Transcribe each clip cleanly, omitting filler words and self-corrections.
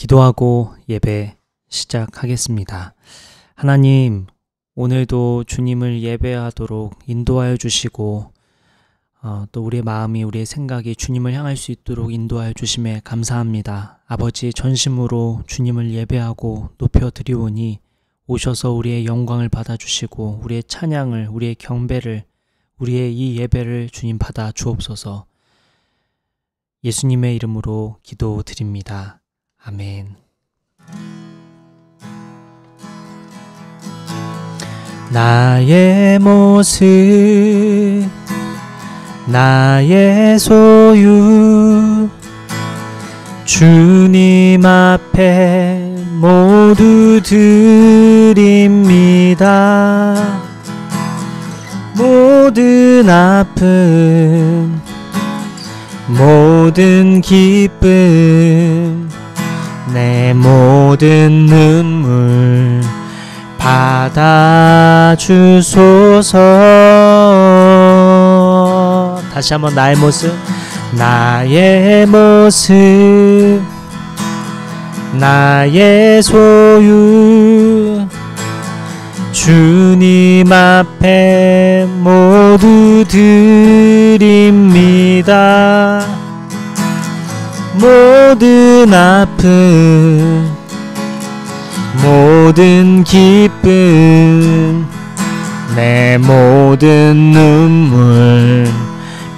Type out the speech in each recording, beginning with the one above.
기도하고 예배 시작하겠습니다. 하나님, 오늘도 주님을 예배하도록 인도하여 주시고 또 우리의 마음이, 우리의 생각이 주님을 향할 수 있도록 인도하여 주심에 감사합니다. 아버지, 전심으로 주님을 예배하고 높여드리오니 오셔서 우리의 영광을 받아주시고 우리의 찬양을, 우리의 경배를, 우리의 이 예배를 주님 받아 주옵소서. 예수님의 이름으로 기도드립니다. 아멘. 나의 모습, 나의 소유, 주님 앞에 모두 드립니다. 모든 아픔, 모든 기쁨, 내 모든 눈물 받아주소서. 다시 한번 나의 모습, 나의 모습, 나의 소유, 주님 앞에 모두 드립니다. 모든 아픔, 모든 기쁨, 내 모든 눈물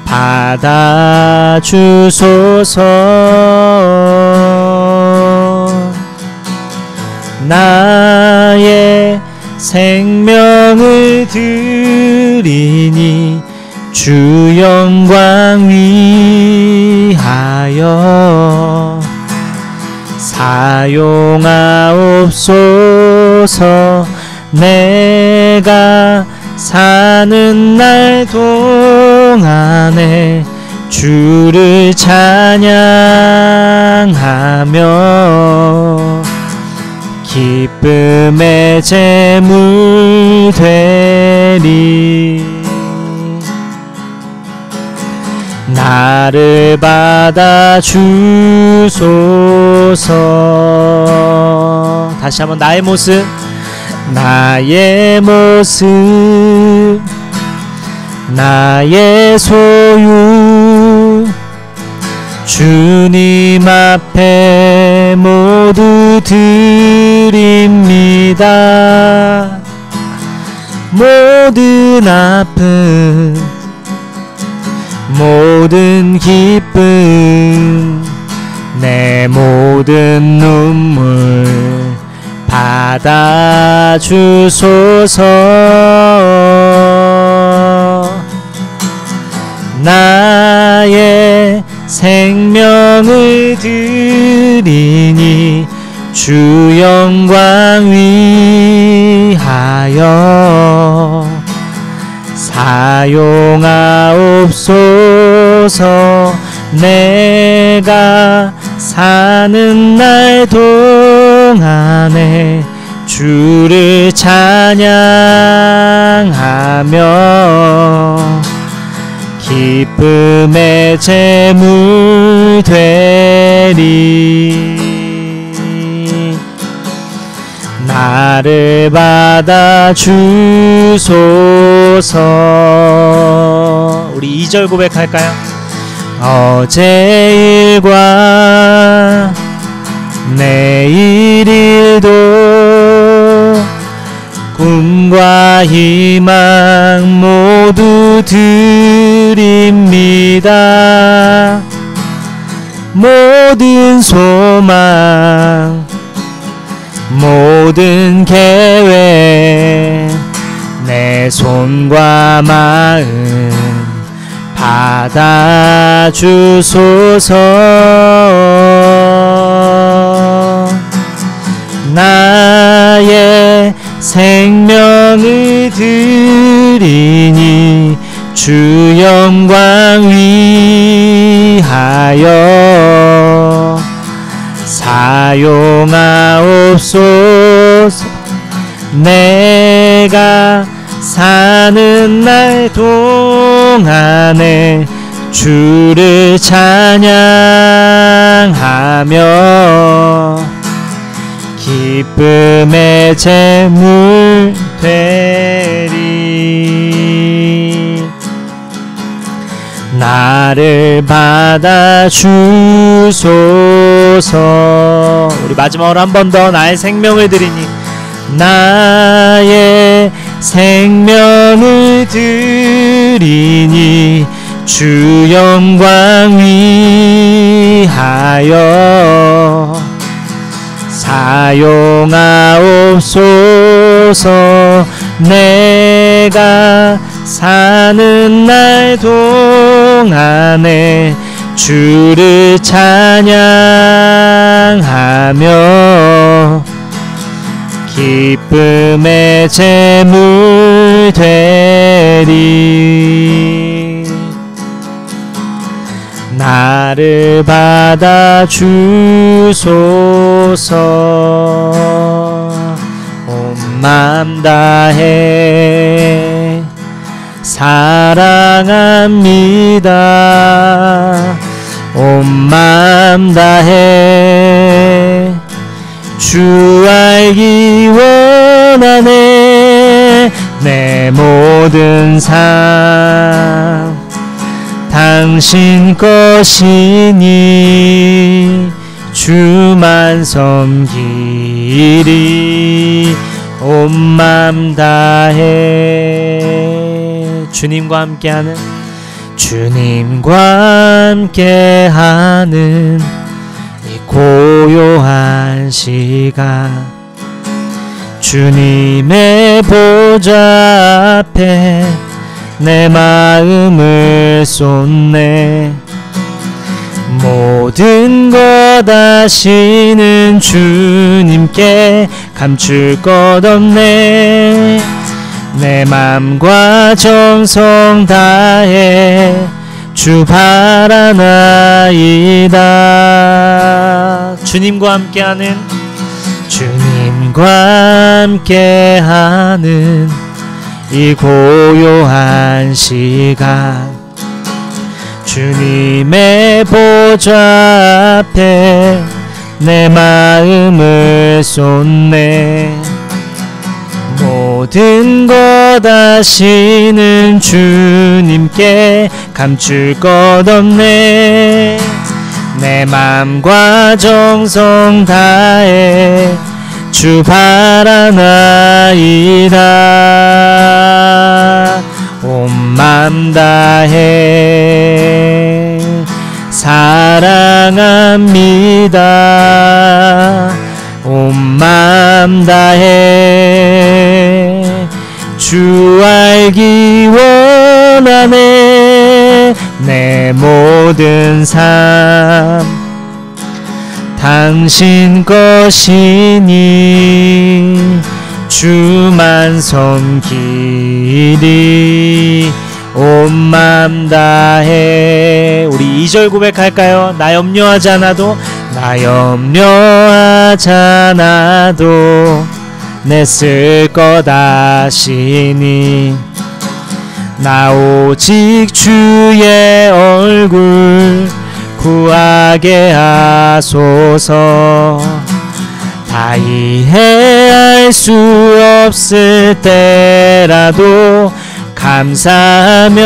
받아주소서. 나의 생명을 드리니 주 영광 위하여 사용하옵소서. 내가 사는 날 동안에 주를 찬양하며 기쁨의 제물 되리. 나를 받아주소서. 다시 한번 나의 모습, 나의 모습, 나의 소유, 주님 앞에 모두 드립니다. 모든 아픔, 모든 기쁨, 내 모든 눈물 받아주소서. 나의 생명을 드리니 주 영광 위하여 사용하옵소서. 내가 사는 날 동안에 주를 찬양하며 기쁨의 제물 되리. 나를 받아주소서. 우리 2절 고백할까요? 어제 일과 내일 일도 꿈과 희망 모두 드립니다. 모든 소망, 모든 계획, 내 손과 마음 받아주소서. 나의 생명을 드리니 주 영광 위하여 사용하옵소서. 내가 사는 날 동안에 주를 찬양하며 기쁨의 제물 되리. 나를 받아주소서. 우리 마지막으로 한 번 더 나의 생명을 드리니, 나의 생명을 드리니 주 영광 위하여 사용하옵소서. 내가 사는 날 동안에 주를 찬양하며 기쁨의 제물 되리. 나를 받아주소서. 온 맘 다해 사랑합니다. 온 맘 다해 주 알기 원하네. 내 모든 삶 당신 것이니 주만 섬기리. 온 맘 다해 주님과 함께하는 이 고요한 시간, 주님의 보좌 앞에 내 마음을 쏟네. 모든 것 아시는 주님께 감출 것 없네. 내 맘과 정성 다해 주 바라나이다. 주님과 함께하는 이 고요한 시간, 주님의 보좌 앞에 내 마음을 쏟네. 모든 것 아시는 주님께 감출 것 없네. 내 맘과 정성 다해 주 바라나이다. 온 맘 다해 사랑합니다. 온 맘 다해 주 알기 원하네. 내 모든 삶 당신 것이니 주만 섬기리. 온 맘 다해. 우리 2절 고백할까요? 나 염려하지 않아도 내 쓸 것 아시니. 나 오직 주의 얼굴 구하게 하소서. 다 이해할 수 없을 때라도 감사하며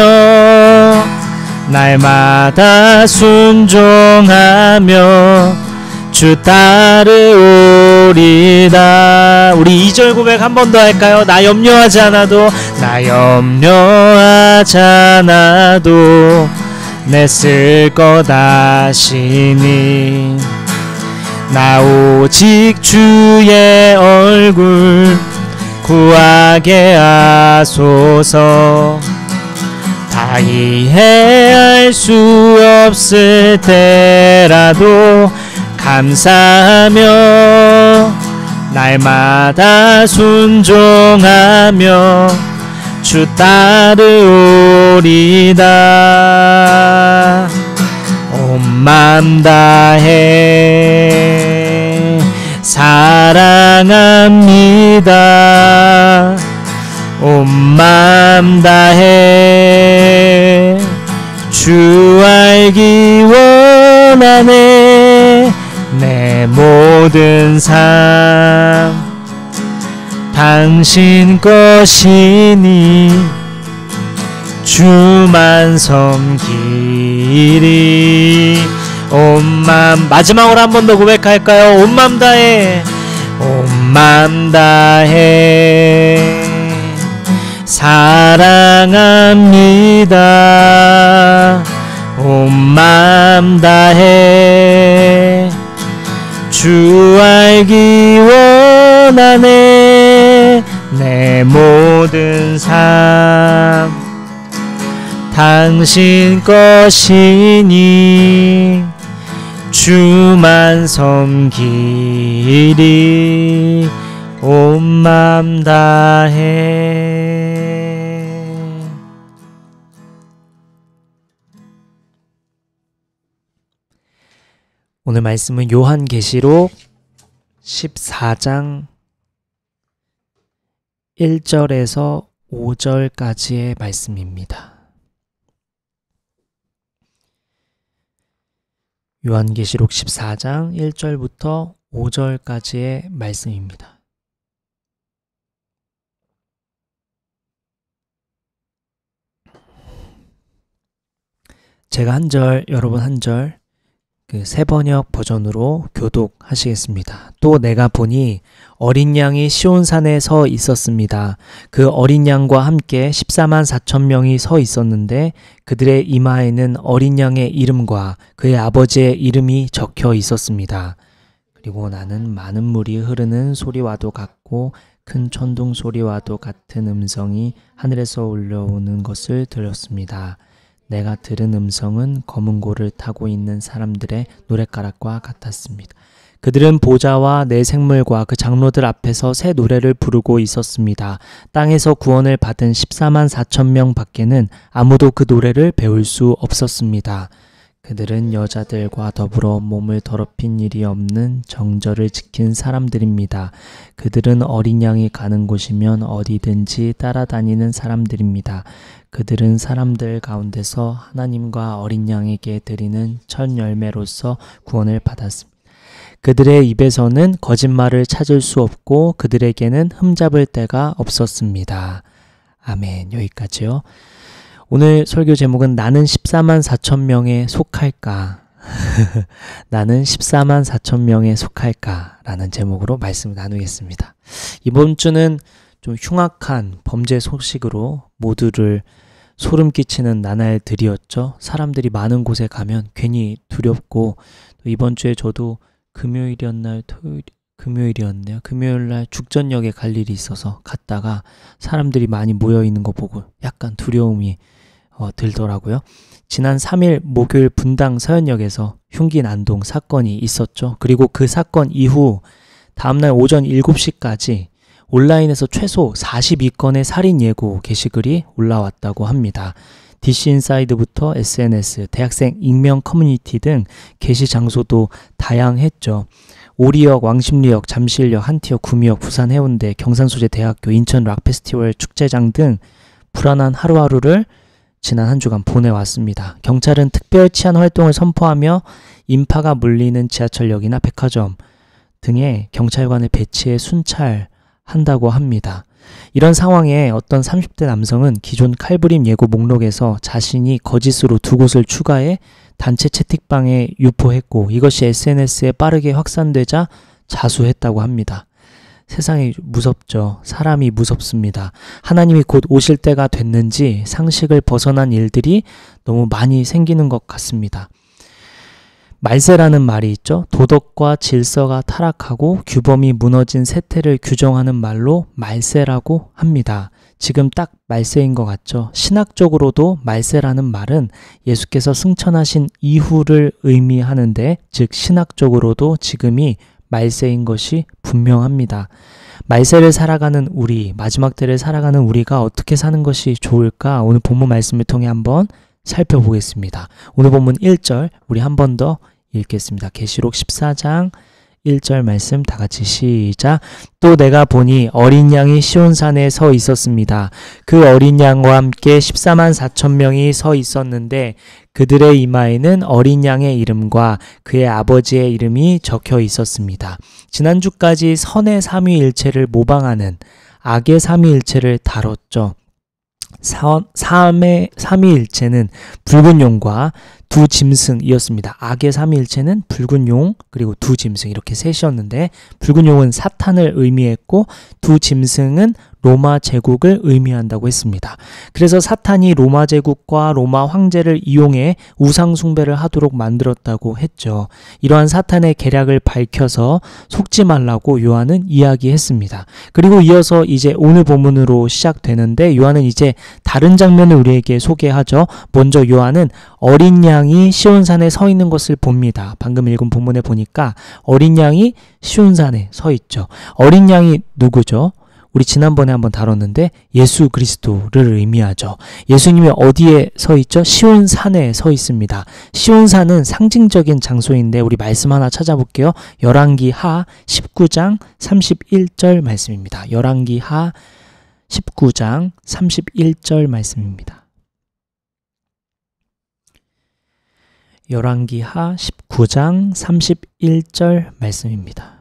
날마다 순종하며 주 따르오리다. 우리 2절 고백 한 번 더 할까요? 나 염려하지 않아도 내 쓸 것 아시니. 나 오직 주의 얼굴 구하게 하소서. 다 이해할 수 없을 때라도 감사하며 날마다 순종하며 주 따르오리다. 온 맘 다해 사랑합니다. 온 맘 다해 주 알기 원하네. 내 모든 삶 당신 것이니 주만 섬기리. 온 맘, 마지막으로 한 번 더 고백할까요? 온 맘 다해, 온 맘 다해 사랑합니다. 온 맘 다해 주 알기 원하네. 내 모든 삶 당신 것이니 주만 섬기리. 온 맘 다해. 오늘 말씀은 요한계시록 14장 1절에서 5절까지의 말씀입니다. 요한계시록 14장 1절부터 5절까지의 말씀입니다. 제가 한 절, 여러분 한 절, 그 새번역 버전으로 교독하시겠습니다. 또 내가 보니 어린 양이 시온산에 서 있었습니다. 그 어린 양과 함께 14만 4천 명이 서 있었는데 그들의 이마에는 어린 양의 이름과 그의 아버지의 이름이 적혀 있었습니다. 그리고 나는 많은 물이 흐르는 소리와도 같고 큰 천둥 소리와도 같은 음성이 하늘에서 올라오는 것을 들었습니다. 내가 들은 음성은 검은 고를 타고 있는 사람들의 노랫가락과 같았습니다. 그들은 보좌와 내 생물과 그 장로들 앞에서 새 노래를 부르고 있었습니다. 땅에서 구원을 받은 14만 4천 명 밖에는 아무도 그 노래를 배울 수 없었습니다. 그들은 여자들과 더불어 몸을 더럽힌 일이 없는 정절을 지킨 사람들입니다. 그들은 어린 양이 가는 곳이면 어디든지 따라다니는 사람들입니다. 그들은 사람들 가운데서 하나님과 어린 양에게 드리는 첫 열매로서 구원을 받았습니다. 그들의 입에서는 거짓말을 찾을 수 없고 그들에게는 흠잡을 데가 없었습니다. 아멘. 여기까지요. 오늘 설교 제목은 나는 14만 4천 명에 속할까? 나는 14만 4천 명에 속할까? 라는 제목으로 말씀을 나누겠습니다. 이번 주는 좀 흉악한 범죄 소식으로 모두를 소름 끼치는 나날들이었죠. 사람들이 많은 곳에 가면 괜히 두렵고, 또 이번 주에 저도 금요일이었나요? 금요일이었네요. 금요일날 죽전역에 갈 일이 있어서 갔다가 사람들이 많이 모여있는 거 보고 약간 두려움이 들더라고요. 지난 3일 목요일 분당 서현역에서 흉기 난동 사건이 있었죠. 그리고 그 사건 이후 다음날 오전 7시까지 온라인에서 최소 42건의 살인 예고 게시글이 올라왔다고 합니다. DC인사이드부터 SNS, 대학생 익명 커뮤니티 등 게시 장소도 다양했죠. 오리역, 왕십리역, 잠실역, 한티역, 구미역, 부산 해운대, 경산소재 대학교, 인천 락페스티벌 축제장 등 불안한 하루하루를 지난 한 주간 보내왔습니다. 경찰은 특별 치안 활동을 선포하며 인파가 몰리는 지하철역이나 백화점 등에 경찰관을 배치해 순찰한다고 합니다. 이런 상황에 어떤 30대 남성은 기존 칼부림 예고 목록에서 자신이 거짓으로 2곳을 추가해 단체 채팅방에 유포했고 이것이 SNS에 빠르게 확산되자 자수했다고 합니다. 세상이 무섭죠. 사람이 무섭습니다. 하나님이 곧 오실 때가 됐는지 상식을 벗어난 일들이 너무 많이 생기는 것 같습니다. 말세라는 말이 있죠. 도덕과 질서가 타락하고 규범이 무너진 세태를 규정하는 말로 말세라고 합니다. 지금 딱 말세인 것 같죠. 신학적으로도 말세라는 말은 예수께서 승천하신 이후를 의미하는데, 즉 신학적으로도 지금이 말세인 것이 분명합니다. 말세를 살아가는 우리, 마지막 때를 살아가는 우리가 어떻게 사는 것이 좋을까? 오늘 본문 말씀을 통해 한번 살펴보겠습니다. 오늘 본문 1절 우리 한 번 더 읽겠습니다. 계시록 14장 1절 말씀 다 같이 시작. 또 내가 보니 어린 양이 시온산에 서 있었습니다. 그 어린 양과 함께 14만 4천 명이 서 있었는데 그들의 이마에는 어린 양의 이름과 그의 아버지의 이름이 적혀 있었습니다. 지난주까지 선의 삼위일체를 모방하는 악의 삼위일체를 다뤘죠. 삼위일체는 붉은 용과 두 짐승이었습니다. 악의 삼위일체는 붉은 용 그리고 두 짐승 이렇게 셋이었는데 붉은 용은 사탄을 의미했고 두 짐승은 로마 제국을 의미한다고 했습니다. 그래서 사탄이 로마 제국과 로마 황제를 이용해 우상 숭배를 하도록 만들었다고 했죠. 이러한 사탄의 계략을 밝혀서 속지 말라고 요한은 이야기했습니다. 그리고 이어서 이제 오늘 본문으로 시작되는데 요한은 이제 다른 장면을 우리에게 소개하죠. 먼저 요한은 어린 양이 시온산에 서 있는 것을 봅니다. 방금 읽은 본문에 보니까 어린 양이 시온산에 서 있죠. 어린 양이 누구죠? 우리 지난번에 한번 다뤘는데 예수 그리스도를 의미하죠. 예수님이 어디에 서 있죠? 시온산에 서 있습니다. 시온산은 상징적인 장소인데 우리 말씀 하나 찾아볼게요. 열왕기하 19장 31절 말씀입니다. 열왕기하 19장 31절 말씀입니다. 열왕기하 19장 31절 말씀입니다.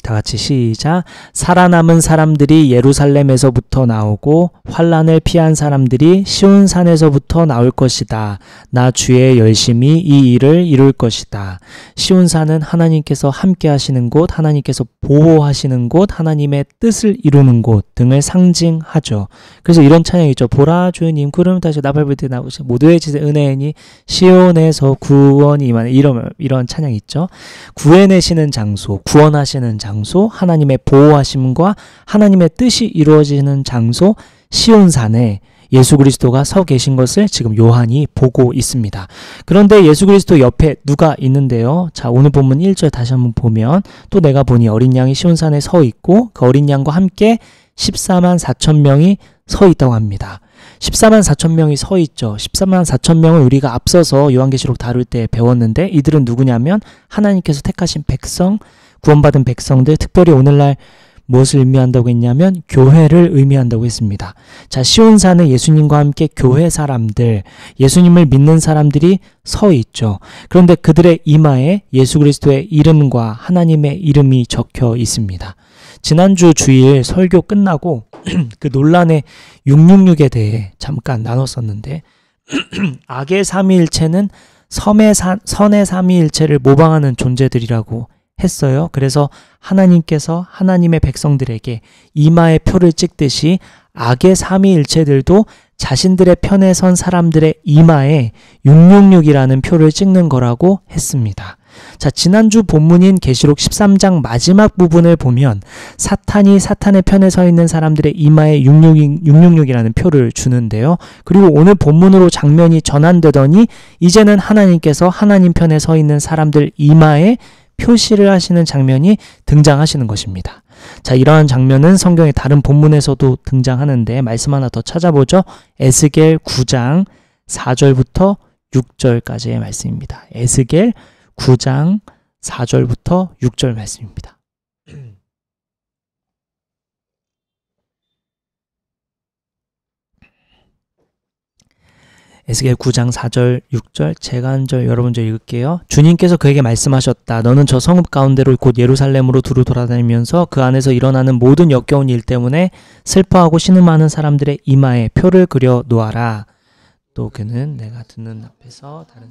다 같이 시작. 살아남은 사람들이 예루살렘에서부터 나오고 환난을 피한 사람들이 시온산에서부터 나올 것이다. 나 주의 열심히 이 일을 이룰 것이다. 시온산은 하나님께서 함께 하시는 곳, 하나님께서 보호하시는 곳, 하나님의 뜻을 이루는 곳 등을 상징하죠. 그래서 이런 찬양이 있죠. 보라 주님 구름 타시고 나팔불 때 나오시고 모두의 지세 은혜니 시온에서 구원이 임하는 이런 찬양이 있죠. 구해내시는 장소, 구원하시는 장소, 하나님의 보호하심과 하나님의 뜻이 이루어지는 장소 시온산에 예수 그리스도가 서 계신 것을 지금 요한이 보고 있습니다. 그런데 예수 그리스도 옆에 누가 있는데요. 자, 오늘 본문 1절 다시 한번 보면 또 내가 보니 어린 양이 시온산에 서 있고 그 어린 양과 함께 14만 4천 명이 서 있다고 합니다. 14만 4천 명이 서 있죠. 14만 4천 명은 우리가 앞서서 요한계시록 다룰 때 배웠는데 이들은 누구냐면 하나님께서 택하신 백성, 구원받은 백성들, 특별히 오늘날 무엇을 의미한다고 했냐면 교회를 의미한다고 했습니다. 자, 시온산은 예수님과 함께 교회 사람들, 예수님을 믿는 사람들이 서 있죠. 그런데 그들의 이마에 예수 그리스도의 이름과 하나님의 이름이 적혀 있습니다. 지난주 주일 설교 끝나고 그 논란의 666에 대해 잠깐 나눴었는데 악의 삼위일체는 선의 삼위일체를 모방하는 존재들이라고 했어요. 그래서 하나님께서 하나님의 백성들에게 이마에 표를 찍듯이 악의 삼위일체들도 자신들의 편에 선 사람들의 이마에 666이라는 표를 찍는 거라고 했습니다. 자, 지난주 본문인 계시록 13장 마지막 부분을 보면 사탄이 사탄의 편에 서 있는 사람들의 이마에 666이라는 표를 주는데요. 그리고 오늘 본문으로 장면이 전환되더니 이제는 하나님께서 하나님 편에 서 있는 사람들 이마에 표시를 하시는 장면이 등장하시는 것입니다. 자, 이러한 장면은 성경의 다른 본문에서도 등장하는데 말씀 하나 더 찾아보죠. 에스겔 9장 4절부터 6절까지의 말씀입니다. 에스겔 9장 4절부터 6절 말씀입니다. 에스겔 9장 4절 6절 제가 한 절 여러분 저 읽을게요. 주님께서 그에게 말씀하셨다. 너는 저 성읍 가운데로 곧 예루살렘으로 두루 돌아다니면서 그 안에서 일어나는 모든 역겨운 일 때문에 슬퍼하고 신음하는 사람들의 이마에 표를 그려 놓아라. 또 그는 내가 듣는 앞에서 다른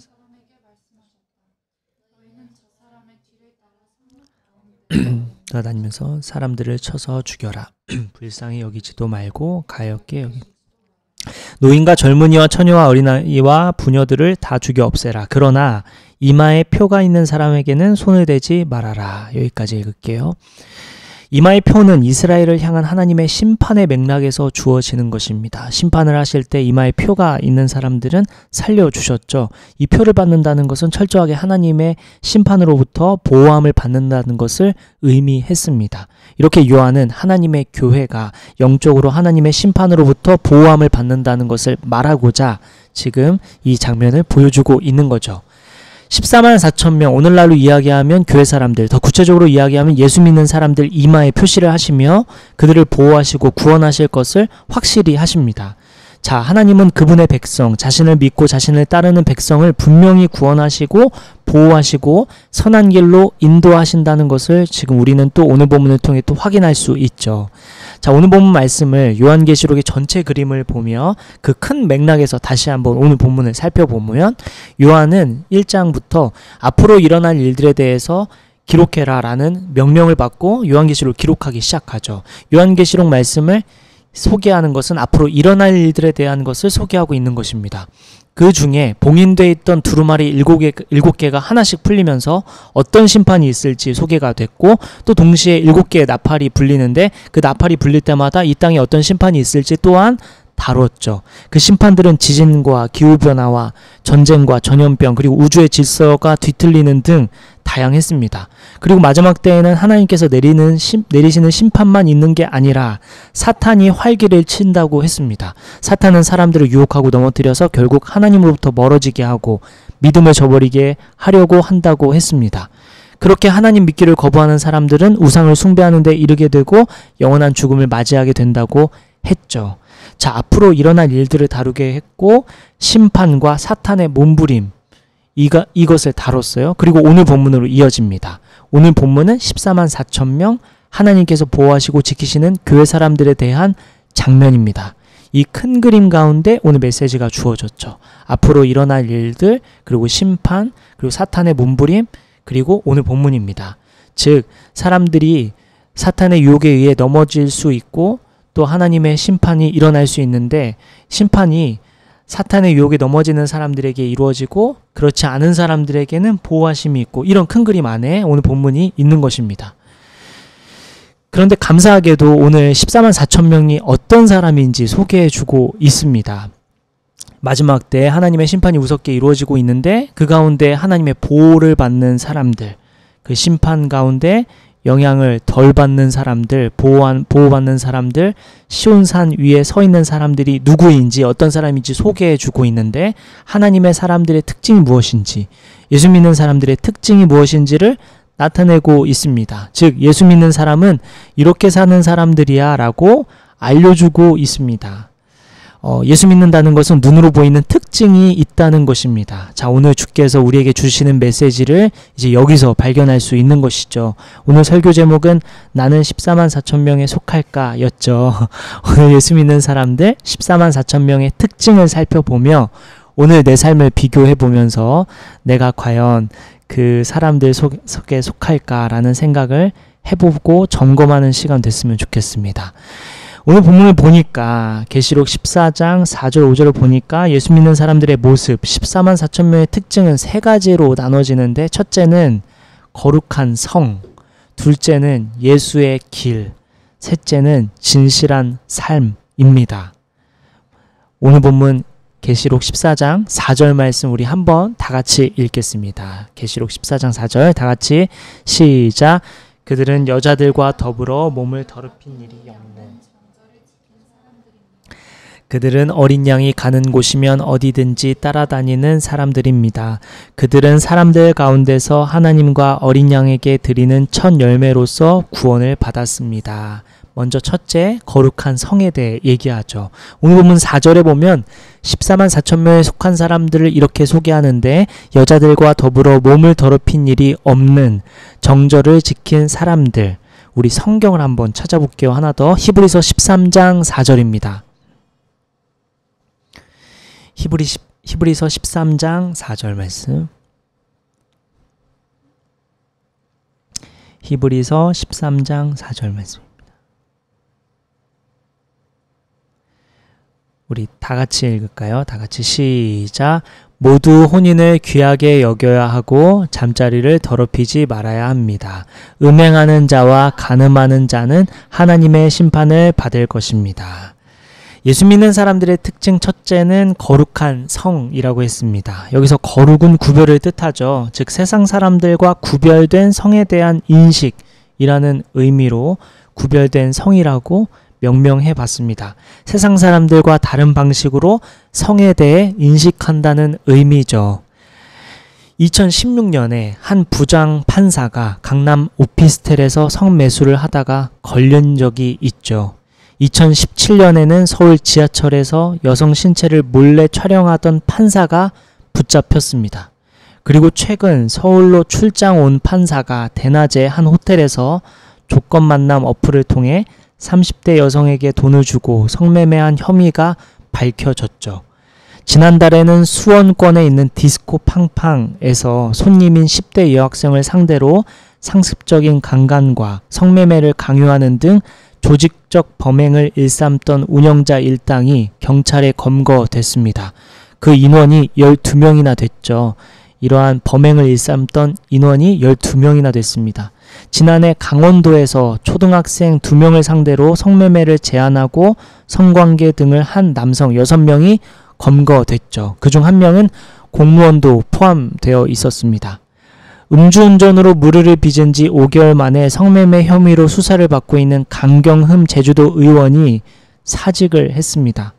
돌아다니면서 사람들을 쳐서 죽여라. 불쌍히 여기지도 말고 가엾게 여기. 노인과 젊은이와 처녀와 어린아이와 부녀들을 다 죽여 없애라. 그러나 이마에 표가 있는 사람에게는 손을 대지 말아라. 여기까지 읽을게요. 이마의 표는 이스라엘을 향한 하나님의 심판의 맥락에서 주어지는 것입니다. 심판을 하실 때 이마에 표가 있는 사람들은 살려주셨죠. 이 표를 받는다는 것은 철저하게 하나님의 심판으로부터 보호함을 받는다는 것을 의미했습니다. 이렇게 요한은 하나님의 교회가 영적으로 하나님의 심판으로부터 보호함을 받는다는 것을 말하고자 지금 이 장면을 보여주고 있는 거죠. 14만 4천 명, 오늘날로 이야기하면 교회 사람들, 더 구체적으로 이야기하면 예수 믿는 사람들 이마에 표시를 하시며 그들을 보호하시고 구원하실 것을 확실히 하십니다. 자, 하나님은 그분의 백성, 자신을 믿고 자신을 따르는 백성을 분명히 구원하시고 보호하시고 선한 길로 인도하신다는 것을 지금 우리는 또 오늘 본문을 통해 또 확인할 수 있죠. 자, 오늘 본문 말씀을 요한계시록의 전체 그림을 보며 그 큰 맥락에서 다시 한번 오늘 본문을 살펴보면 요한은 1장부터 앞으로 일어날 일들에 대해서 기록해라 라는 명령을 받고 요한계시록을 기록하기 시작하죠. 요한계시록 말씀을 소개하는 것은 앞으로 일어날 일들에 대한 것을 소개하고 있는 것입니다. 그 중에 봉인되어 있던 두루마리 7개가 하나씩 풀리면서 어떤 심판이 있을지 소개가 됐고, 또 동시에 7개의 나팔이 불리는데 그 나팔이 불릴 때마다 이 땅에 어떤 심판이 있을지 또한 다뤘죠. 그 심판들은 지진과 기후변화와 전쟁과 전염병, 그리고 우주의 질서가 뒤틀리는 등 다양했습니다. 그리고 마지막 때에는 하나님께서 내리시는 심판만 있는 게 아니라 사탄이 활기를 친다고 했습니다. 사탄은 사람들을 유혹하고 넘어뜨려서 결국 하나님으로부터 멀어지게 하고 믿음을 저버리게 하려고 한다고 했습니다. 그렇게 하나님 믿기를 거부하는 사람들은 우상을 숭배하는 데 이르게 되고 영원한 죽음을 맞이하게 된다고 했죠. 자, 앞으로 일어날 일들을 다루게 했고 심판과 사탄의 몸부림, 이것을 다뤘어요. 그리고 오늘 본문으로 이어집니다. 오늘 본문은 14만 4천 명 하나님께서 보호하시고 지키시는 교회 사람들에 대한 장면입니다. 이 큰 그림 가운데 오늘 메시지가 주어졌죠. 앞으로 일어날 일들, 그리고 심판, 그리고 사탄의 몸부림, 그리고 오늘 본문입니다. 즉 사람들이 사탄의 유혹에 의해 넘어질 수 있고 또 하나님의 심판이 일어날 수 있는데, 심판이 사탄의 유혹에 넘어지는 사람들에게 이루어지고 그렇지 않은 사람들에게는 보호하심이 있고, 이런 큰 그림 안에 오늘 본문이 있는 것입니다. 그런데 감사하게도 오늘 14만 4천 명이 어떤 사람인지 소개해주고 있습니다. 마지막 때 하나님의 심판이 우습게 이루어지고 있는데 그 가운데 하나님의 보호를 받는 사람들, 그 심판 가운데 영향을 덜 받는 사람들, 보호받는 사람들, 시온산 위에 서 있는 사람들이 누구인지, 어떤 사람인지 소개해주고 있는데, 하나님의 사람들의 특징이 무엇인지, 예수 믿는 사람들의 특징이 무엇인지를 나타내고 있습니다. 즉 예수 믿는 사람은 이렇게 사는 사람들이야 라고 알려주고 있습니다. 예수 믿는다는 것은 눈으로 보이는 특징이 있다는 것입니다. 자, 오늘 주께서 우리에게 주시는 메시지를 이제 여기서 발견할 수 있는 것이죠. 오늘 설교 제목은 나는 14만 4천 명에 속할까 였죠. 오늘 예수 믿는 사람들 14만 4천 명의 특징을 살펴보며 오늘 내 삶을 비교해 보면서 내가 과연 그 사람들 속에 속할까라는 생각을 해보고 점검하는 시간 됐으면 좋겠습니다. 오늘 본문을 보니까 계시록 14장 4절 5절을 보니까 예수 믿는 사람들의 모습 14만 4천 명의 특징은 세 가지로 나눠지는데, 첫째는 거룩한 성, 둘째는 예수의 길, 셋째는 진실한 삶입니다. 오늘 본문 계시록 14장 4절 말씀 우리 한번 다 같이 읽겠습니다. 계시록 14장 4절 다 같이 시작. 그들은 여자들과 더불어 몸을 더럽힌 일이 없는, 그들은 어린 양이 가는 곳이면 어디든지 따라다니는 사람들입니다. 그들은 사람들 가운데서 하나님과 어린 양에게 드리는 첫 열매로서 구원을 받았습니다. 먼저 첫째, 거룩한 성에 대해 얘기하죠. 오늘 본문 4절에 보면 14만 4천 명에 속한 사람들을 이렇게 소개하는데, 여자들과 더불어 몸을 더럽힌 일이 없는 정절을 지킨 사람들. 우리 성경을 한번 찾아볼게요. 하나 더, 히브리서 13장 4절입니다. 히브리서 13장 4절 말씀. 히브리서 13장 4절 말씀입니다. 우리 다 같이 읽을까요? 다 같이 시작. 모두 혼인을 귀하게 여겨야 하고 잠자리를 더럽히지 말아야 합니다. 음행하는 자와 간음하는 자는 하나님의 심판을 받을 것입니다. 예수 믿는 사람들의 특징 첫째는 거룩한 성이라고 했습니다. 여기서 거룩은 구별을 뜻하죠. 즉 세상 사람들과 구별된 성에 대한 인식이라는 의미로 구별된 성이라고 명명해 봤습니다. 세상 사람들과 다른 방식으로 성에 대해 인식한다는 의미죠. 2016년에 한 부장 판사가 강남 오피스텔에서 성매수를 하다가 걸린 적이 있죠. 2017년에는 서울 지하철에서 여성 신체를 몰래 촬영하던 판사가 붙잡혔습니다. 그리고 최근 서울로 출장 온 판사가 대낮에 한 호텔에서 조건 만남 어플을 통해 30대 여성에게 돈을 주고 성매매한 혐의가 밝혀졌죠. 지난달에는 수원권에 있는 디스코 팡팡에서 손님인 10대 여학생을 상대로 상습적인 강간과 성매매를 강요하는 등 조직적 범행을 일삼던 운영자 일당이 경찰에 검거됐습니다. 그 인원이 12명이나 됐죠. 이러한 범행을 일삼던 인원이 12명이나 됐습니다. 지난해 강원도에서 초등학생 2명을 상대로 성매매를 제안하고 성관계 등을 한 남성 6명이 검거됐죠. 그중 1명은 공무원도 포함되어 있었습니다. 음주운전으로 무리를 빚은 지 5개월 만에 성매매 혐의로 수사를 받고 있는 강경흠 제주도 의원이 사직을 했습니다.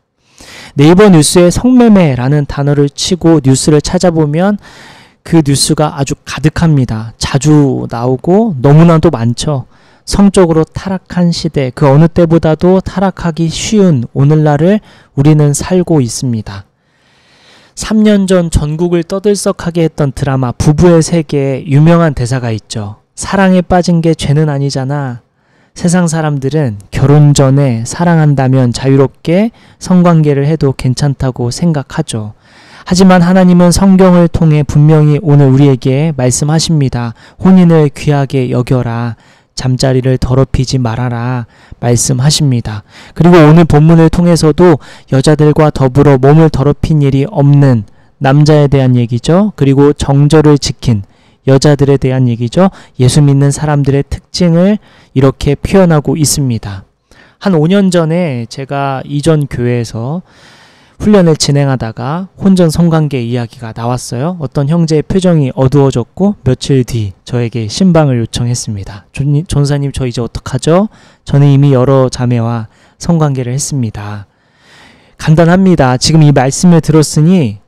네이버 뉴스에 성매매라는 단어를 치고 뉴스를 찾아보면 그 뉴스가 아주 가득합니다. 자주 나오고 너무나도 많죠. 성적으로 타락한 시대, 그 어느 때보다도 타락하기 쉬운 오늘날을 우리는 살고 있습니다. 3년 전 전국을 떠들썩하게 했던 드라마 부부의 세계에 유명한 대사가 있죠. 사랑에 빠진 게 죄는 아니잖아. 세상 사람들은 결혼 전에 사랑한다면 자유롭게 성관계를 해도 괜찮다고 생각하죠. 하지만 하나님은 성경을 통해 분명히 오늘 우리에게 말씀하십니다. 혼인을 귀하게 여겨라. 잠자리를 더럽히지 말아라 말씀하십니다. 그리고 오늘 본문을 통해서도 여자들과 더불어 몸을 더럽힌 일이 없는 남자에 대한 얘기죠. 그리고 정절을 지킨 여자들에 대한 얘기죠. 예수 믿는 사람들의 특징을 이렇게 표현하고 있습니다. 한 5년 전에 제가 이전 교회에서 훈련을 진행하다가 혼전 성관계 이야기가 나왔어요. 어떤 형제의 표정이 어두워졌고 며칠 뒤 저에게 신방을 요청했습니다. 전사님, 저 이제 어떡하죠? 저는 이미 여러 자매와 성관계를 했습니다. 간단합니다. 지금 이 말씀을 들었으니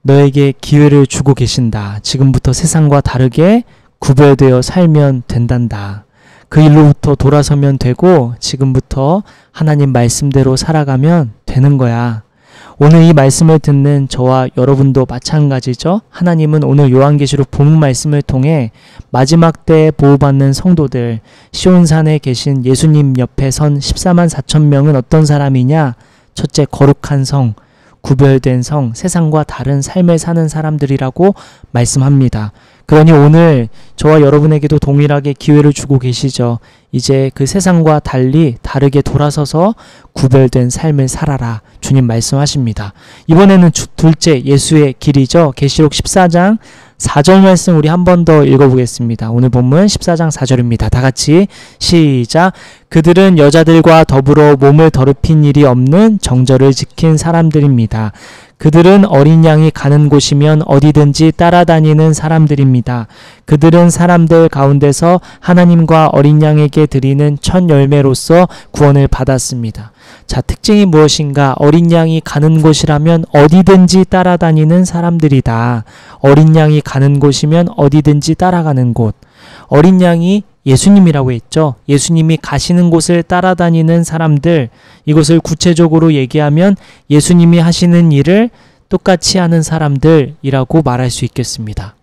너에게 기회를 주고 계신다. 지금부터 세상과 다르게 구별되어 살면 된단다. 그 일로부터 돌아서면 되고 지금부터 하나님 말씀대로 살아가면 되는 거야. 오늘 이 말씀을 듣는 저와 여러분도 마찬가지죠. 하나님은 오늘 요한계시록 본문 말씀을 통해 마지막 때에 보호받는 성도들, 시온산에 계신 예수님 옆에 선 14만 4천 명은 어떤 사람이냐? 첫째, 거룩한 성, 구별된 성, 세상과 다른 삶을 사는 사람들이라고 말씀합니다. 그러니 오늘 저와 여러분에게도 동일하게 기회를 주고 계시죠. 이제 그 세상과 달리 다르게 돌아서서 구별된 삶을 살아라. 주님 말씀하십니다. 이번에는 둘째 예수의 길이죠. 계시록 14장 4절 말씀 우리 한 번 더 읽어보겠습니다. 오늘 본문 14장 4절입니다. 다 같이 시작. 그들은 여자들과 더불어 몸을 더럽힌 일이 없는 정절을 지킨 사람들입니다. 그들은 어린 양이 가는 곳이면 어디든지 따라다니는 사람들입니다. 그들은 사람들 가운데서 하나님과 어린 양에게 드리는 첫 열매로서 구원을 받았습니다. 자, 특징이 무엇인가? 어린 양이 가는 곳이라면 어디든지 따라다니는 사람들이다. 어린 양이 가는 곳이면 어디든지 따라가는 곳. 어린 양이 예수님이라고 했죠. 예수님이 가시는 곳을 따라다니는 사람들, 이것을 구체적으로 얘기하면 예수님이 하시는 일을 똑같이 하는 사람들이라고 말할 수 있겠습니다.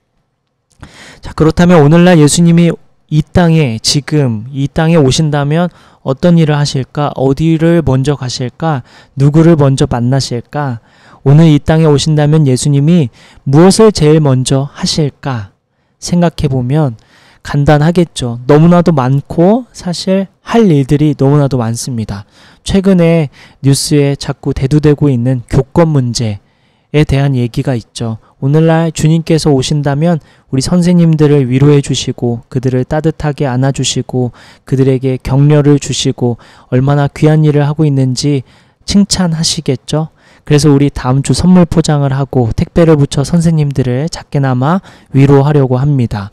자, 그렇다면 오늘날 예수님이 이 땅에 지금 이 땅에 오신다면 어떤 일을 하실까? 어디를 먼저 가실까? 누구를 먼저 만나실까? 오늘 이 땅에 오신다면 예수님이 무엇을 제일 먼저 하실까? 생각해보면 간단하겠죠. 너무나도 많고 사실 할 일들이 너무나도 많습니다. 최근에 뉴스에 자꾸 대두되고 있는 교권 문제에 대한 얘기가 있죠. 오늘날 주님께서 오신다면 우리 선생님들을 위로해 주시고 그들을 따뜻하게 안아주시고 그들에게 격려를 주시고 얼마나 귀한 일을 하고 있는지 칭찬하시겠죠. 그래서 우리 다음 주 선물 포장을 하고 택배를 붙여 선생님들을 작게나마 위로하려고 합니다.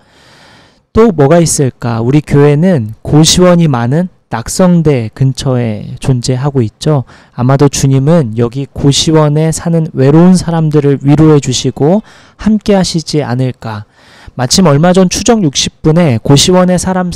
또 뭐가 있을까? 우리 교회는 고시원이 많은 낙성대 근처에 존재하고 있죠. 아마도 주님은 여기 고시원에 사는 외로운 사람들을 위로해 주시고 함께 하시지 않을까. 마침 얼마 전 추적 60분에 고시원에 사는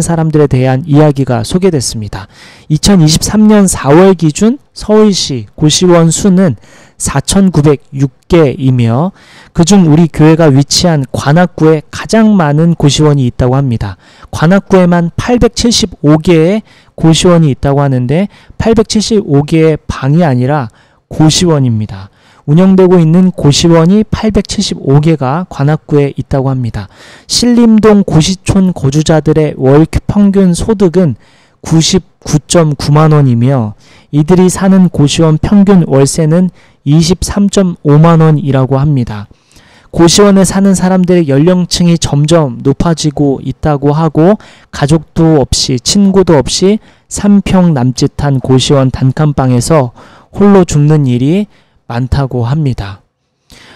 사람들에 대한 이야기가 소개됐습니다. 2023년 4월 기준 서울시 고시원 수는 4,906개이며 그중 우리 교회가 위치한 관악구에 가장 많은 고시원이 있다고 합니다. 관악구에만 875개의 고시원이 있다고 하는데 875개의 방이 아니라 고시원입니다. 운영되고 있는 고시원이 875개가 관악구에 있다고 합니다. 신림동 고시촌 거주자들의 월 평균 소득은 99.9만 원이며 이들이 사는 고시원 평균 월세는 23.5만 원이라고 합니다. 고시원에 사는 사람들의 연령층이 점점 높아지고 있다고 하고 가족도 없이 친구도 없이 3평 남짓한 고시원 단칸방에서 홀로 죽는 일이 많다고 합니다.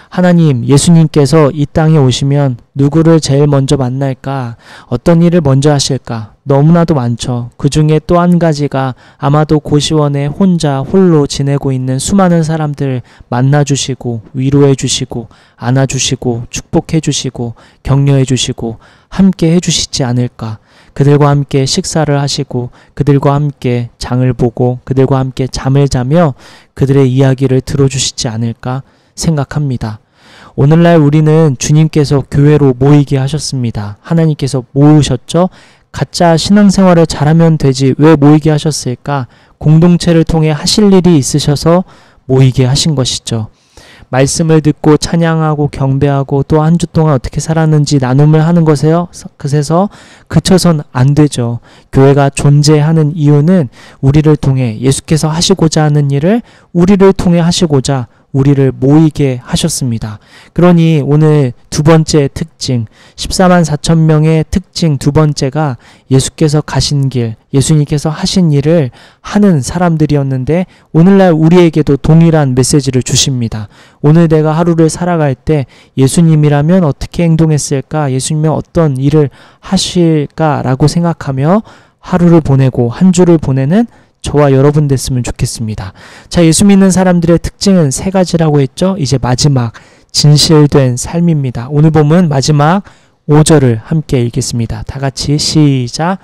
하나님, 예수님께서 이 땅에 오시면 누구를 제일 먼저 만날까? 어떤 일을 먼저 하실까? 너무나도 많죠. 그 중에 또 한 가지가 아마도 고시원에 홀로 지내고 있는 수많은 사람들 만나주시고 위로해 주시고 안아주시고 축복해 주시고 격려해 주시고 함께 해주시지 않을까? 그들과 함께 식사를 하시고 그들과 함께 장을 보고 그들과 함께 잠을 자며 그들의 이야기를 들어주시지 않을까 생각합니다. 오늘날 우리는 주님께서 교회로 모이게 하셨습니다. 하나님께서 모으셨죠? 가짜 신앙생활을 잘하면 되지 왜 모이게 하셨을까? 공동체를 통해 하실 일이 있으셔서 모이게 하신 것이죠. 말씀을 듣고 찬양하고 경배하고 또 한 주 동안 어떻게 살았는지 나눔을 하는 것에서 그쳐선 안 되죠. 교회가 존재하는 이유는 우리를 통해 예수께서 하시고자 하는 일을 우리를 통해 하시고자 우리를 모이게 하셨습니다. 그러니 오늘 두 번째 특징, 14만 4천 명의 특징 두 번째가 예수께서 가신 길, 예수님께서 하신 일을 하는 사람들이었는데 오늘날 우리에게도 동일한 메시지를 주십니다. 오늘 내가 하루를 살아갈 때 예수님이라면 어떻게 행동했을까? 예수님은 어떤 일을 하실까라고 생각하며 하루를 보내고 한 주를 보내는 저와 여러분 됐으면 좋겠습니다. 자, 예수 믿는 사람들의 특징은 세 가지라고 했죠. 이제 마지막 진실된 삶입니다. 오늘 보면 마지막 5절을 함께 읽겠습니다. 다 같이 시작.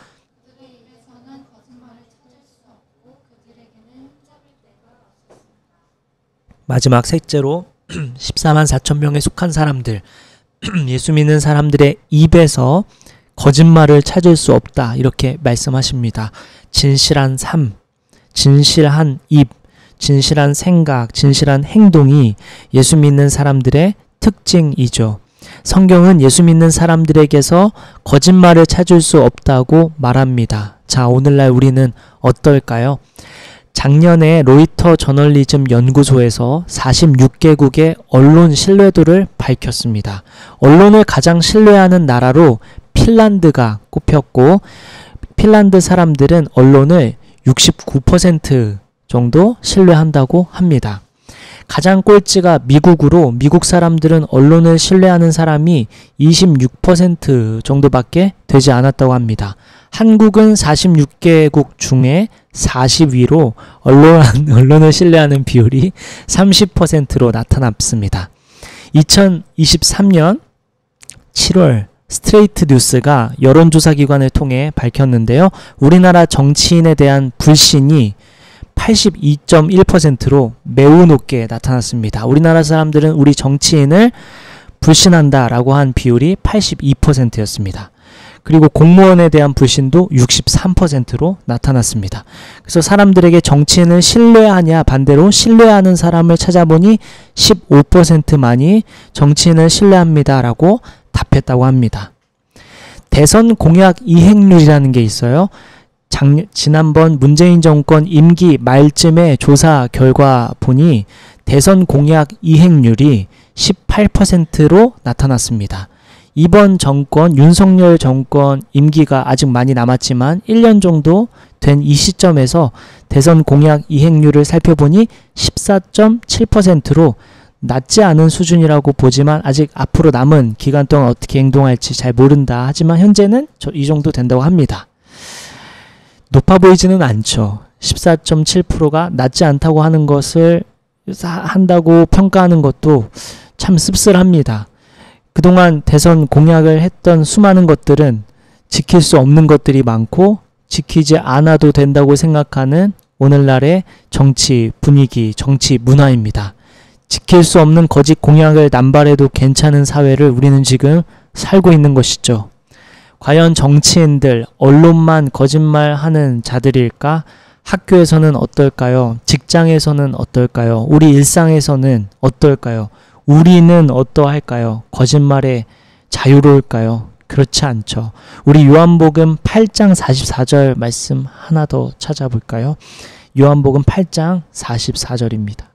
마지막 셋째로 14만 4천 명에 속한 사람들, 예수 믿는 사람들의 입에서 거짓말을 찾을 수 없다 이렇게 말씀하십니다. 진실한 삶, 진실한 입, 진실한 생각, 진실한 행동이 예수 믿는 사람들의 특징이죠. 성경은 예수 믿는 사람들에게서 거짓말을 찾을 수 없다고 말합니다. 자, 오늘날 우리는 어떨까요? 작년에 로이터 저널리즘 연구소에서 46개국의 언론 신뢰도를 밝혔습니다. 언론을 가장 신뢰하는 나라로 핀란드가 꼽혔고 핀란드 사람들은 언론을 69% 정도 신뢰한다고 합니다. 가장 꼴찌가 미국으로 미국 사람들은 언론을 신뢰하는 사람이 26% 정도밖에 되지 않았다고 합니다. 한국은 46개국 중에 40위로 언론을 신뢰하는 비율이 30%로 나타났습니다. 2023년 7월 스트레이트 뉴스가 여론조사 기관을 통해 밝혔는데요. 우리나라 정치인에 대한 불신이 82.1%로 매우 높게 나타났습니다. 우리나라 사람들은 우리 정치인을 불신한다라고 한 비율이 82%였습니다. 그리고 공무원에 대한 불신도 63%로 나타났습니다. 그래서 사람들에게 정치인을 신뢰하냐 반대로 신뢰하는 사람을 찾아보니 15%만이 정치인을 신뢰합니다라고 답했다고 합니다. 대선 공약 이행률이라는 게 있어요. 지난번 문재인 정권 임기 말쯤에 조사 결과 보니 대선 공약 이행률이 18%로 나타났습니다. 이번 정권, 윤석열 정권 임기가 아직 많이 남았지만 1년 정도 된 이 시점에서 대선 공약 이행률을 살펴보니 14.7%로 낮지 않은 수준이라고 보지만 아직 앞으로 남은 기간 동안 어떻게 행동할지 잘 모른다. 하지만 현재는 이 정도 된다고 합니다. 높아 보이지는 않죠. 14.7%가 낮지 않다고 하는 것을 한다고 평가하는 것도 참 씁쓸합니다. 그동안 대선 공약을 했던 수많은 것들은 지킬 수 없는 것들이 많고 지키지 않아도 된다고 생각하는 오늘날의 정치 분위기, 정치 문화입니다. 지킬 수 없는 거짓 공약을 남발해도 괜찮은 사회를 우리는 지금 살고 있는 것이죠. 과연 정치인들, 언론만 거짓말하는 자들일까? 학교에서는 어떨까요? 직장에서는 어떨까요? 우리 일상에서는 어떨까요? 우리는 어떠할까요? 거짓말에 자유로울까요? 그렇지 않죠. 우리 요한복음 8장 44절 말씀 하나 더 찾아볼까요? 요한복음 8장 44절입니다.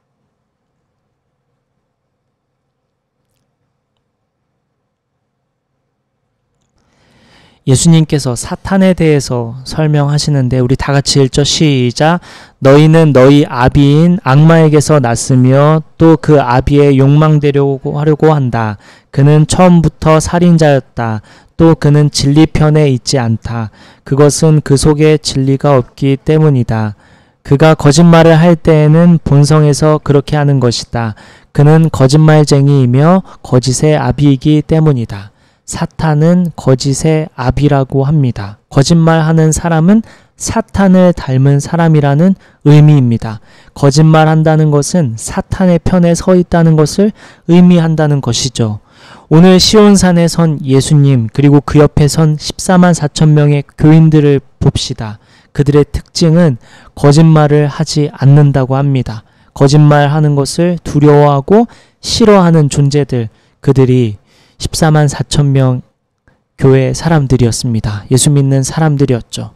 예수님께서 사탄에 대해서 설명하시는데 우리 다 같이 읽죠. 시작. 너희는 너희 아비인 악마에게서 났으며 또 그 아비의 욕망되려고 하려고 한다. 그는 처음부터 살인자였다. 또 그는 진리 편에 있지 않다. 그것은 그 속에 진리가 없기 때문이다. 그가 거짓말을 할 때에는 본성에서 그렇게 하는 것이다. 그는 거짓말쟁이이며 거짓의 아비이기 때문이다. 사탄은 거짓의 아비라고 합니다. 거짓말하는 사람은 사탄을 닮은 사람이라는 의미입니다. 거짓말한다는 것은 사탄의 편에 서 있다는 것을 의미한다는 것이죠. 오늘 시온산에 선 예수님 그리고 그 옆에 선 14만 4천 명의 교인들을 봅시다. 그들의 특징은 거짓말을 하지 않는다고 합니다. 거짓말하는 것을 두려워하고 싫어하는 존재들, 그들이 14만 4천 명 교회 사람들이었습니다. 예수 믿는 사람들이었죠.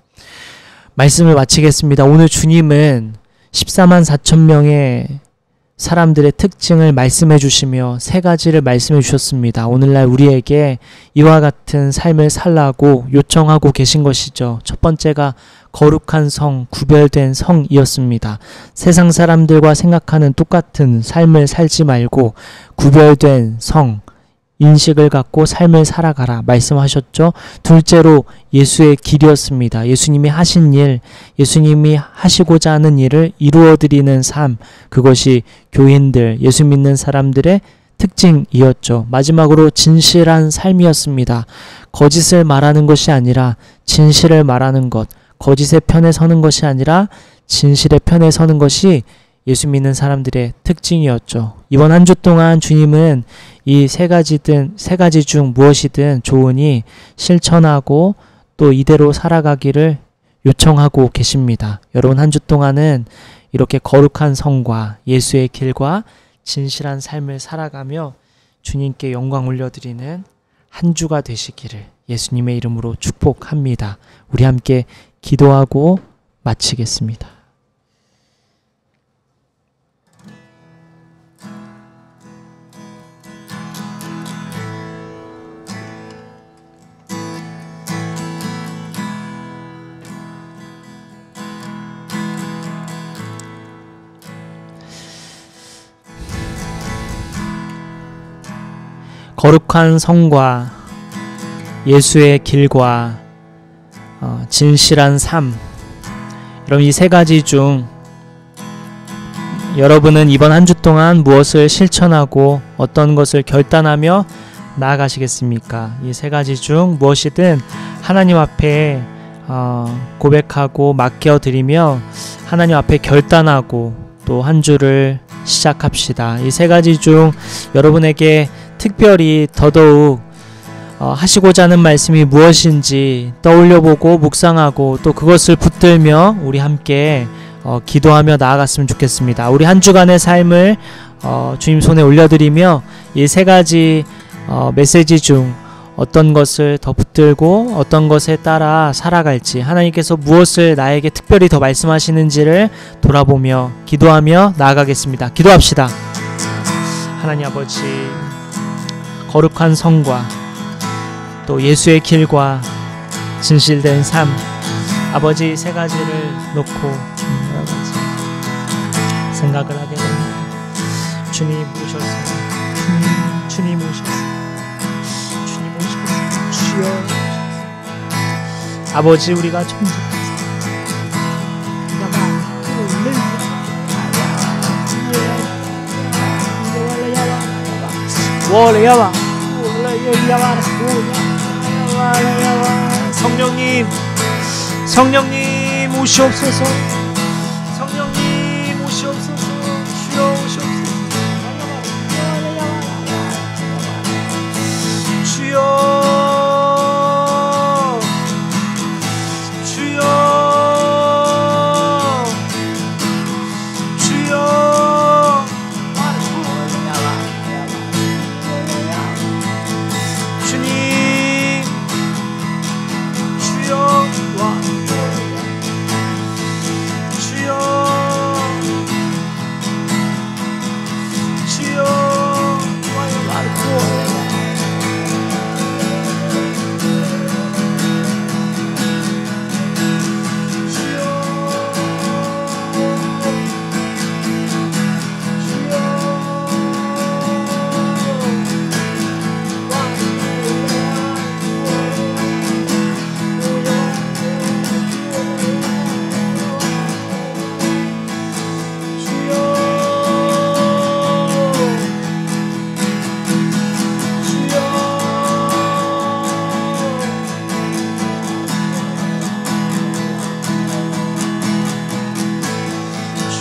말씀을 마치겠습니다. 오늘 주님은 14만 4천 명의 사람들의 특징을 말씀해 주시며 세 가지를 말씀해 주셨습니다. 오늘날 우리에게 이와 같은 삶을 살라고 요청하고 계신 것이죠. 첫 번째가 거룩한 성, 구별된 성이었습니다. 세상 사람들과 생각하는 똑같은 삶을 살지 말고 구별된 성, 인식을 갖고 삶을 살아가라 말씀하셨죠. 둘째로 예수의 길이었습니다. 예수님이 하신 일, 예수님이 하시고자 하는 일을 이루어드리는 삶, 그것이 교인들, 예수 믿는 사람들의 특징이었죠. 마지막으로 진실한 삶이었습니다. 거짓을 말하는 것이 아니라 진실을 말하는 것, 거짓의 편에 서는 것이 아니라 진실의 편에 서는 것이 예수 믿는 사람들의 특징이었죠. 이번 한 주 동안 주님은 이 세 가지 중 무엇이든 좋으니 실천하고 또 이대로 살아가기를 요청하고 계십니다. 여러분 한 주 동안은 이렇게 거룩한 성과 예수의 길과 진실한 삶을 살아가며 주님께 영광 올려드리는 한 주가 되시기를 예수님의 이름으로 축복합니다. 우리 함께 기도하고 마치겠습니다. 거룩한 성과 예수의 길과 진실한 삶, 여러분 이 세 가지 중 여러분은 이번 한 주 동안 무엇을 실천하고 어떤 것을 결단하며 나아가시겠습니까? 이 세 가지 중 무엇이든 하나님 앞에 고백하고 맡겨드리며 하나님 앞에 결단하고 또 한 주를 시작합시다. 이 세 가지 중 여러분에게 특별히 더더욱 하시고자 하는 말씀이 무엇인지 떠올려보고 묵상하고 또 그것을 붙들며 우리 함께 기도하며 나아갔으면 좋겠습니다. 우리 한 주간의 삶을 주님 손에 올려드리며 이 세 가지 메시지 중 어떤 것을 더 붙들고 어떤 것에 따라 살아갈지 하나님께서 무엇을 나에게 특별히 더 말씀하시는지를 돌아보며 기도하며 나아가겠습니다. 기도합시다. 하나님 아버지, 거룩한 성과 또 예수의 길과 진실된 삶, 아버지 세 가지를 놓고 여러 가지 생각을 하게 됩니다. 주님 오셨어요. 주님 오셨어요. 주님 오셨어요. 주여 아버지, 우리가 존재하세요. 월야와 성령님, 성령님 오시옵소서. 성령님 오시옵소서. 주여 오시옵소서. 주여, 주여, 주여. 주님, 주여, 와, 주여, 주여,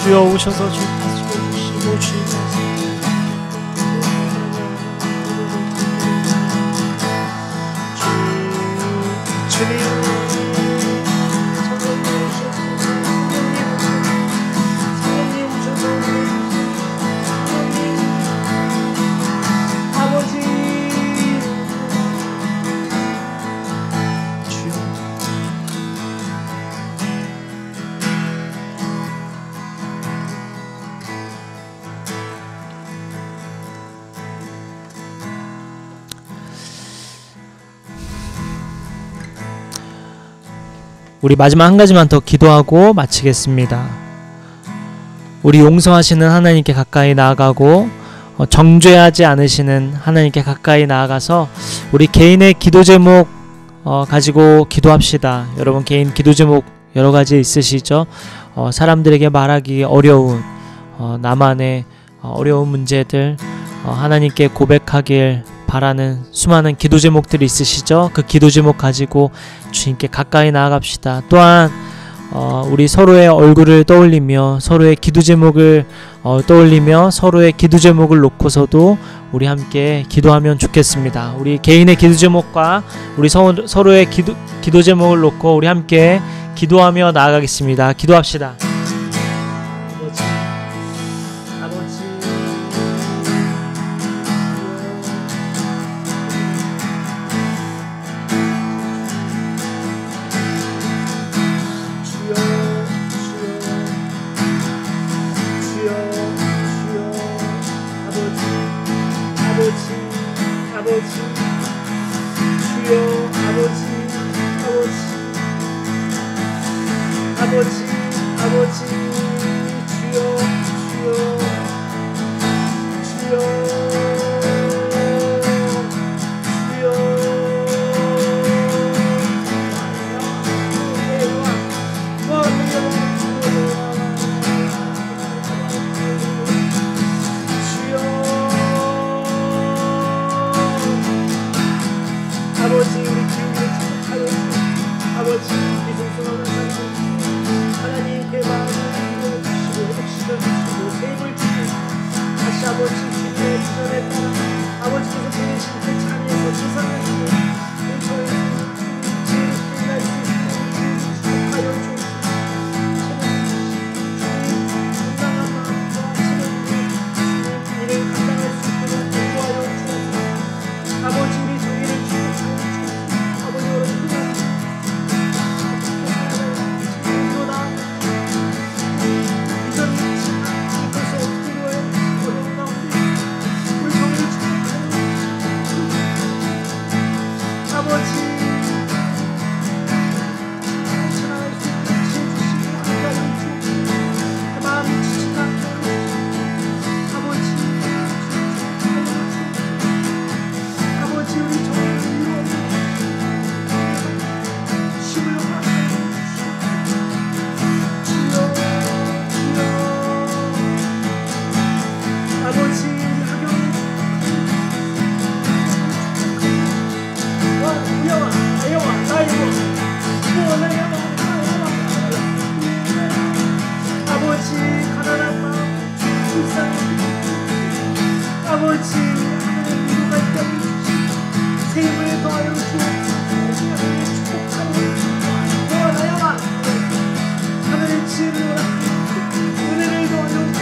주여 오셔서 주 다스려주시고 주님, 성령님 오셔서 아버지 주여. 우리 마지막 한 가지만 더 기도하고 마치겠습니다. 우리 용서하시는 하나님께 가까이 나아가고 정죄하지 않으시는 하나님께 가까이 나아가서 우리 개인의 기도 제목 가지고 기도합시다. 여러분 개인 기도 제목 여러 가지 있으시죠? 사람들에게 말하기 어려운 나만의 어려운 문제들 하나님께 고백하길 바라는 수많은 기도 제목들이 있으시죠? 그 기도 제목 가지고 주님께 가까이 나아갑시다. 또한 우리 서로의 얼굴을 떠올리며 서로의 기도 제목을 떠올리며 서로의 기도 제목을 놓고서도 우리 함께 기도하면 좋겠습니다. 우리 개인의 기도 제목과 우리 서로의 기도 제목을 놓고 우리 함께 기도하며 나아가겠습니다. 기도합시다. 아버지 가난한 마음 불쌍히 아버지 하나님 위로가 있다면 새 힘을 더하여 주옵소서. 하나님의 축복하는 도와나야만 하나님의 지혜를 원하는 은혜를 더하여 주옵소서.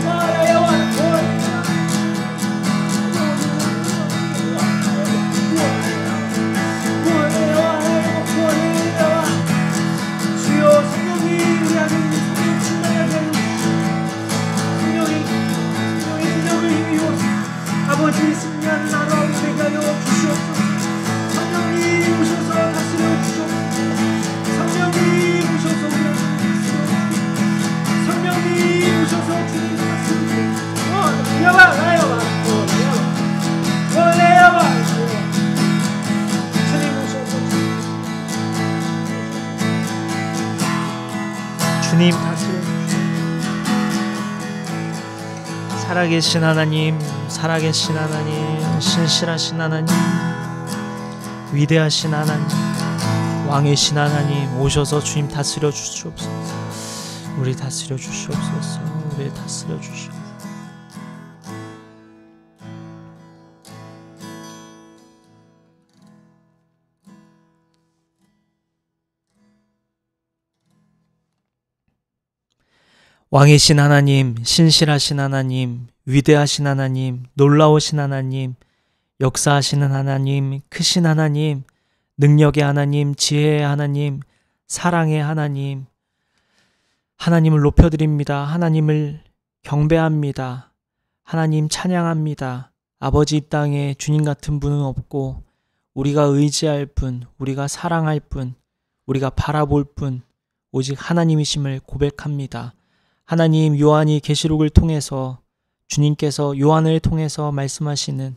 와야야만 주여 성령이 우리 안에 성령 충만하게 성령의 능력을 힘입어 아버지 승리하는 나라로 되게 하여 주시옵소서. 성령이 오셔서 다스려 주시옵소서. 성령이 오셔서 우리 안에 다스려 성령이 오셔서 주님 다스리고 나야봐 나야봐 주님 오셔서 주님 다스려 살아계신 하나님, 살아계신 하나님, 신실하신 하나님, 위대하신 하나님, 왕이신 하나님 오셔서 주님 다스려 주시옵소서. 우리 다스려 주시옵소서. 우리 다스려 주시옵소서. 왕이신 하나님, 신실하신 하나님, 위대하신 하나님, 놀라우신 하나님, 역사하시는 하나님, 크신 하나님, 능력의 하나님, 지혜의 하나님, 사랑의 하나님, 하나님을 높여드립니다. 하나님을 경배합니다. 하나님 찬양합니다. 아버지 이 땅에 주님 같은 분은 없고 우리가 의지할 분, 우리가 사랑할 분, 우리가 바라볼 분 오직 하나님이심을 고백합니다. 하나님, 요한이 계시록을 통해서 주님께서 요한을 통해서 말씀하시는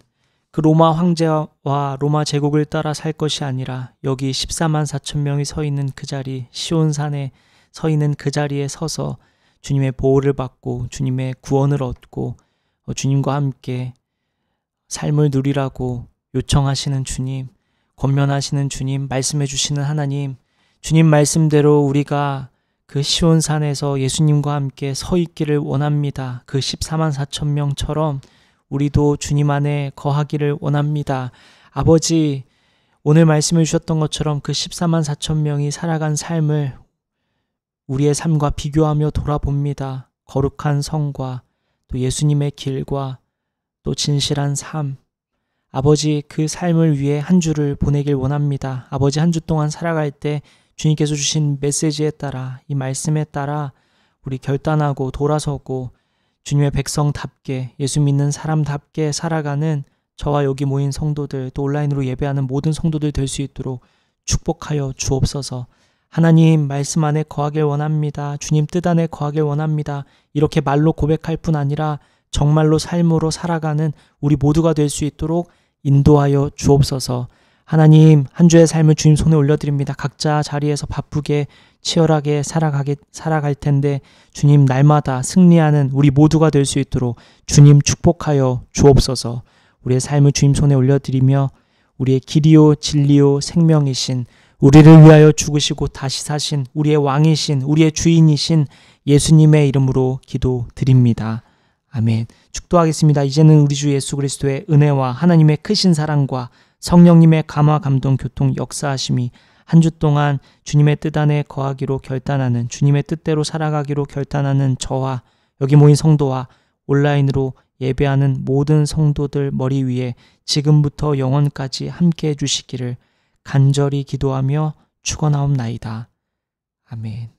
그 로마 황제와 로마 제국을 따라 살 것이 아니라 여기 14만 4천 명이 서 있는 그 자리, 시온산에 서 있는 그 자리에 서서 주님의 보호를 받고 주님의 구원을 얻고 주님과 함께 삶을 누리라고 요청하시는 주님, 권면하시는 주님, 말씀해 주시는 하나님, 주님 말씀대로 우리가 그 시온산에서 예수님과 함께 서 있기를 원합니다. 그 14만 4천 명처럼 우리도 주님 안에 거하기를 원합니다. 아버지, 오늘 말씀해 주셨던 것처럼 그 14만 4천 명이 살아간 삶을 우리의 삶과 비교하며 돌아봅니다. 거룩한 성과 또 예수님의 길과 또 진실한 삶, 아버지 그 삶을 위해 한 주를 보내길 원합니다. 아버지 한 주 동안 살아갈 때 주님께서 주신 메시지에 따라 이 말씀에 따라 우리 결단하고 돌아서고 주님의 백성답게 예수 믿는 사람답게 살아가는 저와 여기 모인 성도들 또 온라인으로 예배하는 모든 성도들 될 수 있도록 축복하여 주옵소서. 하나님 말씀 안에 거하길 원합니다. 주님 뜻 안에 거하길 원합니다. 이렇게 말로 고백할 뿐 아니라 정말로 삶으로 살아가는 우리 모두가 될 수 있도록 인도하여 주옵소서. 하나님 한 주의 삶을 주님 손에 올려드립니다. 각자 자리에서 바쁘게 치열하게 살아갈 텐데 주님 날마다 승리하는 우리 모두가 될 수 있도록 주님 축복하여 주옵소서. 우리의 삶을 주님 손에 올려드리며 우리의 길이요 진리요 생명이신 우리를 위하여 죽으시고 다시 사신 우리의 왕이신 우리의 주인이신 예수님의 이름으로 기도드립니다. 아멘. 축도하겠습니다. 이제는 우리 주 예수 그리스도의 은혜와 하나님의 크신 사랑과 성령님의 감화 감동 교통 역사하심이 한 주 동안 주님의 뜻 안에 거하기로 결단하는 주님의 뜻대로 살아가기로 결단하는 저와 여기 모인 성도와 온라인으로 예배하는 모든 성도들 머리 위에 지금부터 영원까지 함께 해주시기를 간절히 기도하며 축원하옵나이다. 아멘.